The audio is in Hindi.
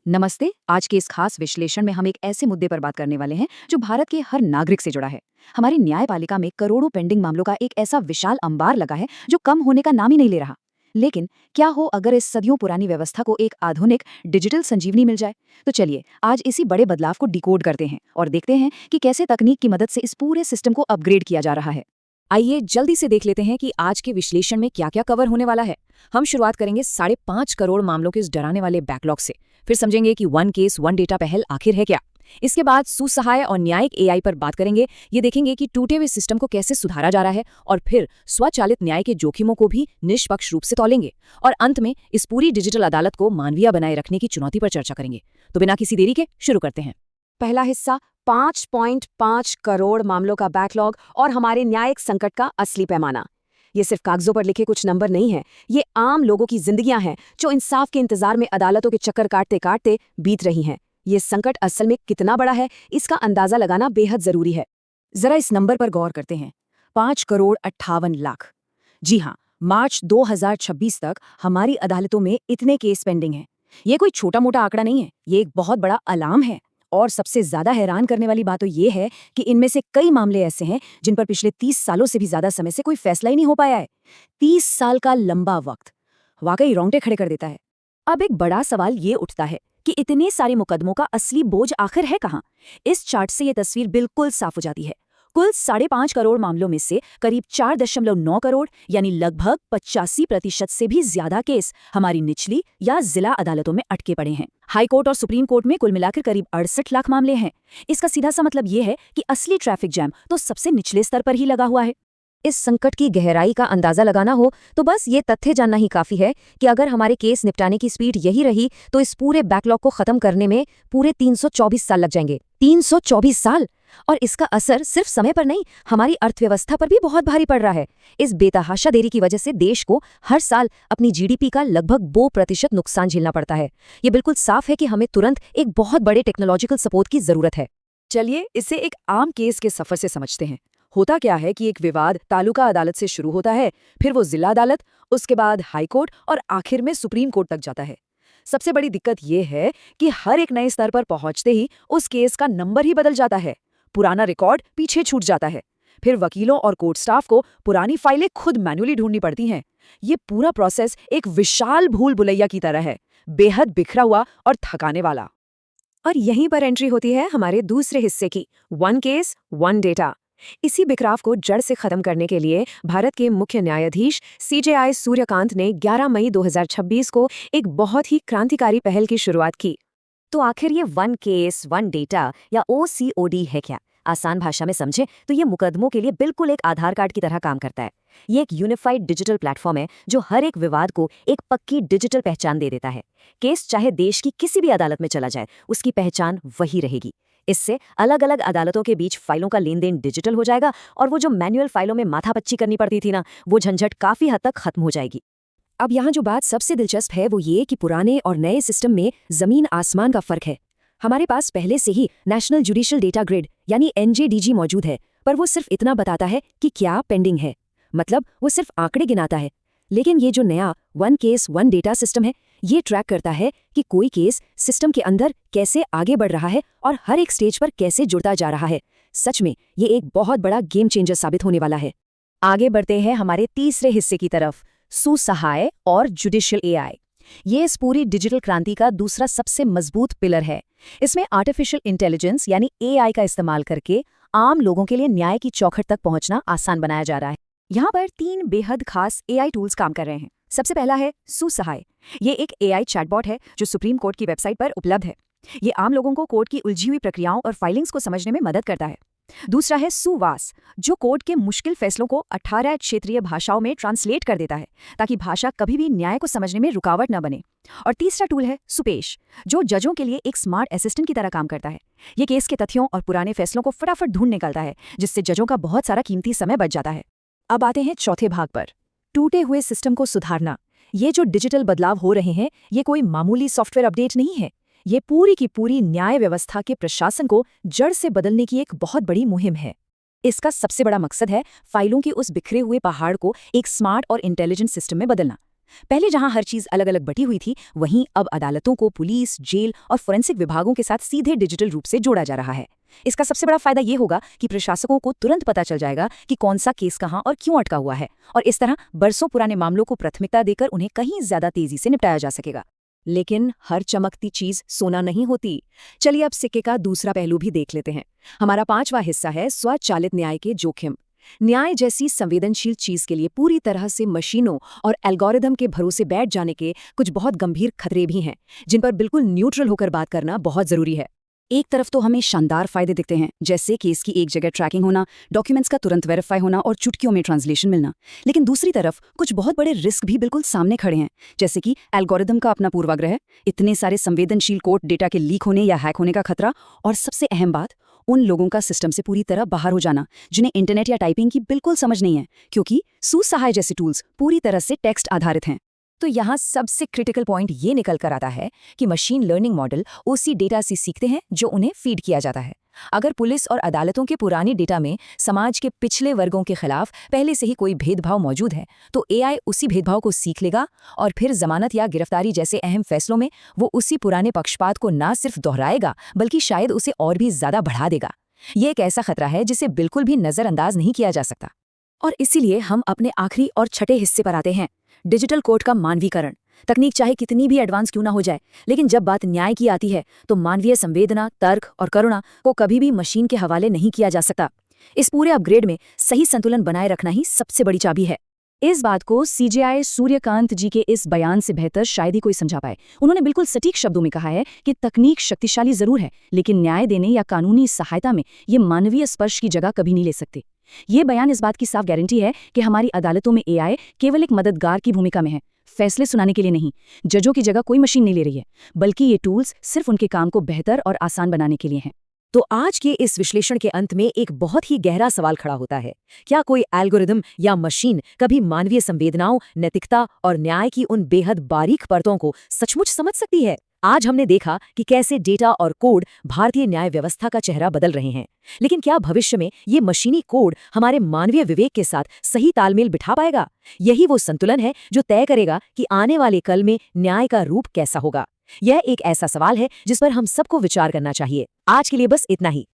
नमस्ते। आज के इस खास विश्लेषण में हम एक ऐसे मुद्दे पर बात करने वाले हैं जो भारत के हर नागरिक से जुड़ा है। हमारी न्यायपालिका में करोड़ों पेंडिंग मामलों का एक ऐसा विशाल अंबार लगा है जो कम होने का नाम ही नहीं ले रहा। लेकिन क्या हो अगर इस सदियों पुरानी व्यवस्था को एक आधुनिक डिजिटल संजीवनी मिल जाए? तो चलिए आज इसी बड़े बदलाव को डिकोड करते हैं और देखते हैं कि कैसे तकनीक की मदद से इस पूरे सिस्टम को अपग्रेड किया जा रहा है। आइए जल्दी से देख लेते हैं कि आज के विश्लेषण में क्या क्या कवर होने वाला है। हम शुरुआत करेंगे 5.5 करोड़ मामलों के इस डराने वाले बैकलॉग से। फिर समझेंगे कि वन केस वन डेटा पहल आखिर है क्या। इसके बाद सुसहाय और न्यायिक एआई पर बात करेंगे। ये देखेंगे कि टूटे हुए सिस्टम को कैसे सुधारा जा रहा है और फिर स्वचालित न्याय के जोखिमों को भी निष्पक्ष रूप से तौलेंगे। और अंत में इस पूरी डिजिटल अदालत को मानवीय बनाए रखने की चुनौती पर चर्चा करेंगे। तो बिना किसी देरी के शुरू करते हैं। पहला हिस्सा 5.5 करोड़ मामलों का बैकलॉग और हमारे न्यायिक संकट का असली पैमाना। ये सिर्फ कागजों पर लिखे कुछ नंबर नहीं है, ये आम लोगों की जिंदगियां हैं जो इंसाफ के इंतजार में अदालतों के चक्कर काटते काटते बीत रही हैं। ये संकट असल में कितना बड़ा है, इसका अंदाजा लगाना बेहद जरूरी है। जरा इस नंबर पर गौर करते हैं, 5 करोड़ 58 लाख। जी हाँ, मार्च 2026 तक हमारी अदालतों में इतने केस पेंडिंग हैं। ये कोई छोटा मोटा आंकड़ा नहीं है, ये एक बहुत बड़ा अलार्म है। और सबसे ज्यादा हैरान करने वाली बात तो ये है कि इनमें से कई मामले ऐसे हैं जिन पर पिछले 30 सालों से भी ज्यादा समय से कोई फैसला ही नहीं हो पाया है। 30 साल का लंबा वक्त वाकई रोंगटे खड़े कर देता है। अब एक बड़ा सवाल ये उठता है कि इतने सारे मुकदमों का असली बोझ आखिर है कहाँ? इस चार्ट से ये तस्वीर बिल्कुल साफ हो जाती है। कुल 5.5 करोड़ मामलों में से करीब 4.9 करोड़ यानी लगभग 85% से भी ज्यादा केस हमारी निचली या जिला अदालतों में अटके पड़े हैं। हाई कोर्ट और सुप्रीम कोर्ट में कुल मिलाकर करीब 68 लाख मामले हैं। इसका सीधा सा मतलब ये है कि असली ट्रैफिक जैम तो सबसे निचले स्तर पर ही लगा हुआ है। इस संकट की गहराई का अंदाजा लगाना हो तो बस ये तथ्य जानना ही काफी है कि अगर हमारे केस निपटाने की स्पीड यही रही तो इस पूरे बैकलॉग को खत्म करने में पूरे 324 साल लग जाएंगे। 324 साल! और इसका असर सिर्फ समय पर नहीं, हमारी अर्थव्यवस्था पर भी बहुत भारी पड़ रहा है। इस बेतहाशा देरी की वजह से देश को हर साल अपनी जीडीपी का लगभग 2% नुकसान झेलना पड़ता है। ये बिल्कुल साफ है कि हमें तुरंत एक बहुत बड़े टेक्नोलॉजिकल सपोर्ट की जरूरत है। चलिए इसे एक आम केस के सफर से समझते हैं। होता क्या है कि एक विवाद तालुका अदालत से शुरू होता है, फिर वो जिला अदालत, उसके बाद हाई कोर्ट और आखिर में सुप्रीम कोर्ट तक जाता है। सबसे बड़ी दिक्कत ये है कि हर एक नए स्तर पर पहुंचते ही उस केस का नंबर ही बदल जाता है, पुराना रिकॉर्ड पीछे छूट जाता है। फिर वकीलों और कोर्ट स्टाफ को पुरानी फाइलें खुद मैन्युअली ढूंढनी पड़ती हैं। ये पूरा प्रोसेस एक विशाल भूल भुलैया की तरह है, बेहद बिखरा हुआ और थकाने वाला। और यहीं पर एंट्री होती है हमारे दूसरे हिस्से की, वन केस वन डेटा। इसी बिखराव को जड़ से खत्म करने के लिए भारत के मुख्य न्यायाधीश CJI सूर्यकांत ने 11 मई 2026 को एक बहुत ही क्रांतिकारी पहल की शुरुआत की। तो आखिर ये वन केस वन डेटा या OCOD है क्या? आसान भाषा में समझे तो ये मुकदमों के लिए बिल्कुल एक आधार कार्ड की तरह काम करता है। ये एक यूनिफाइड डिजिटल प्लेटफॉर्म है जो हर एक विवाद को एक पक्की डिजिटल पहचान दे देता है। केस चाहे देश की किसी भी अदालत में चला जाए, उसकी पहचान वही रहेगी। इससे अलग अलग अदालतों के बीच फाइलों का लेन देन डिजिटल हो जाएगा और वो जो मैनुअल फाइलों में माथापच्ची करनी पड़ती थी ना, वो झंझट काफी हद तक खत्म हो जाएगी। अब यहाँ जो बात सबसे दिलचस्प है वो ये कि पुराने और नए सिस्टम में जमीन आसमान का फर्क है। हमारे पास पहले से ही नेशनल जुडिशियल डेटा ग्रिड यानी NJDG मौजूद है, पर वो सिर्फ इतना बताता है कि क्या पेंडिंग है, मतलब वो सिर्फ आंकड़े गिनाता है। लेकिन ये जो नया one case one data system है, ये ट्रैक करता है कि कोई केस सिस्टम के अंदर कैसे आगे बढ़ रहा है और हर एक स्टेज पर कैसे जुड़ता जा रहा है। सच में ये एक बहुत बड़ा गेम चेंजर साबित होने वाला है। आगे बढ़ते हैं हमारे तीसरे हिस्से की तरफ, सुसहाय और जुडिशियल AI। ये इस पूरी डिजिटल क्रांति का दूसरा सबसे मजबूत पिलर है। इसमें आर्टिफिशियल इंटेलिजेंस यानी AI का इस्तेमाल करके आम लोगों के लिए न्याय की चौखट तक पहुंचना आसान बनाया जा रहा है। यहाँ पर 3 बेहद खास AI टूल्स काम कर रहे हैं। सबसे पहला है सुसहाय। ये एक AI चैटबॉट है जो सुप्रीम कोर्ट की वेबसाइट पर उपलब्ध है। ये आम लोगों को कोर्ट की उलझी हुई प्रक्रियाओं और फाइलिंग्स को समझने में मदद करता है। दूसरा है सुवास, जो कोर्ट के मुश्किल फैसलों को 18 क्षेत्रीय भाषाओं में ट्रांसलेट कर देता है ताकि भाषा कभी भी न्याय को समझने में रुकावट न बने। और तीसरा टूल है सुपेश, जो जजों के लिए एक स्मार्ट असिस्टेंट की तरह काम करता है। ये केस के तथ्यों और पुराने फैसलों को फटाफट ढूंढ निकालता है, जिससे जजों का बहुत सारा कीमती समय बच जाता है। अब आते हैं चौथे भाग पर, टूटे हुए सिस्टम को सुधारना। ये जो डिजिटल बदलाव हो रहे हैं, ये कोई मामूली सॉफ्टवेयर अपडेट नहीं है। ये पूरी की पूरी न्याय व्यवस्था के प्रशासन को जड़ से बदलने की एक बहुत बड़ी मुहिम है। इसका सबसे बड़ा मकसद है फाइलों के उस बिखरे हुए पहाड़ को एक स्मार्ट और इंटेलिजेंट सिस्टम में बदलना, पहले जहां हर चीज अलग अलग बटी हुई थी, वहीं अब अदालतों को पुलिस, जेल और फोरेंसिक विभागों के साथ सीधे डिजिटल रूप से जोड़ा जा रहा है। इसका सबसे बड़ा फायदा ये होगा कि प्रशासकों को तुरंत पता चल जाएगा कि कौन सा केस कहां और क्यों अटका हुआ है, और इस तरह बरसों पुराने मामलों को प्राथमिकता देकर उन्हें कहीं ज्यादा तेजी से निपटाया जा सकेगा। लेकिन हर चमकती चीज सोना नहीं होती। चलिए अब सिक्के का दूसरा पहलू भी देख लेते हैं। हमारा 5वां हिस्सा है स्वचालित न्याय के जोखिम। न्याय जैसी संवेदनशील चीज के लिए पूरी तरह से मशीनों और एल्गोरिदम के भरोसे बैठ जाने के कुछ बहुत गंभीर खतरे भी हैं, जिन पर बिल्कुल न्यूट्रल होकर बात करना बहुत जरूरी है। एक तरफ तो हमें शानदार फायदे दिखते हैं, जैसे केस की एक जगह ट्रैकिंग होना, डॉक्यूमेंट्स का तुरंत वेरीफाई होना और चुटकियों में ट्रांसलेशन मिलना। लेकिन दूसरी तरफ कुछ बहुत बड़े रिस्क भी बिल्कुल सामने खड़े हैं, जैसे कि एल्गोरिदम का अपना पूर्वाग्रह, इतने सारे संवेदनशील कोड डेटा के लीक होने या हैक होने का खतरा, और सबसे अहम बात, उन लोगों का सिस्टम से पूरी तरह बाहर हो जाना जिन्हें इंटरनेट या टाइपिंग की बिल्कुल समझ नहीं है, क्योंकि सुसहाय जैसे टूल्स पूरी तरह से टेक्स्ट आधारित हैं। तो यहाँ सबसे क्रिटिकल पॉइंट ये निकल कर आता है कि मशीन लर्निंग मॉडल उसी डेटा से सीखते हैं जो उन्हें फीड किया जाता है। अगर पुलिस और अदालतों के पुरानी डेटा में समाज के पिछले वर्गों के खिलाफ पहले से ही कोई भेदभाव मौजूद है, तो एआई उसी भेदभाव को सीख लेगा और फिर जमानत या गिरफ्तारी जैसे अहम फैसलों में वो उसी पुराने पक्षपात को ना सिर्फ दोहराएगा, बल्कि शायद उसे और भी ज्यादा बढ़ा देगा। ये एक ऐसा खतरा है जिसे बिल्कुल भी नजरअंदाज नहीं किया जा सकता। और इसीलिए हम अपने आखिरी और छठे हिस्से पर आते हैं, डिजिटल कोर्ट का मानवीकरण। तकनीक चाहे कितनी भी एडवांस क्यों ना हो जाए, लेकिन जब बात न्याय की आती है तो मानवीय संवेदना, तर्क और करुणा को कभी भी मशीन के हवाले नहीं किया जा सकता। इस पूरे अपग्रेड में सही संतुलन बनाए रखना ही सबसे बड़ी चाबी है। इस बात को सीजेआई सूर्यकांत जी के इस बयान से बेहतर शायद ही कोई समझा पाए। उन्होंने बिल्कुल सटीक शब्दों में कहा है कि तकनीक शक्तिशाली जरूर है, लेकिन न्याय देने या कानूनी सहायता में ये मानवीय स्पर्श की जगह कभी नहीं ले सकते। ये बयान इस बात की साफ गारंटी है कि हमारी अदालतों में एआई केवल एक मददगार की भूमिका में है, फैसले सुनाने के लिए नहीं। जजों की जगह कोई मशीन नहीं ले रही है, बल्कि ये टूल्स सिर्फ उनके काम को बेहतर और आसान बनाने के लिए हैं। तो आज के इस विश्लेषण के अंत में एक बहुत ही गहरा सवाल खड़ा होता है, क्या कोई एल्गोरिदम या मशीन कभी मानवीय संवेदनाओं, नैतिकता और न्याय की उन बेहद बारीक परतों को सचमुच समझ सकती है? आज हमने देखा कि कैसे डेटा और कोड भारतीय न्याय व्यवस्था का चेहरा बदल रहे हैं, लेकिन क्या भविष्य में ये मशीनी कोड हमारे मानवीय विवेक के साथ सही तालमेल बिठा पाएगा? यही वो संतुलन है जो तय करेगा कि आने वाले कल में न्याय का रूप कैसा होगा। यह एक ऐसा सवाल है जिस पर हम सबको विचार करना चाहिए। आज के लिए बस इतना ही।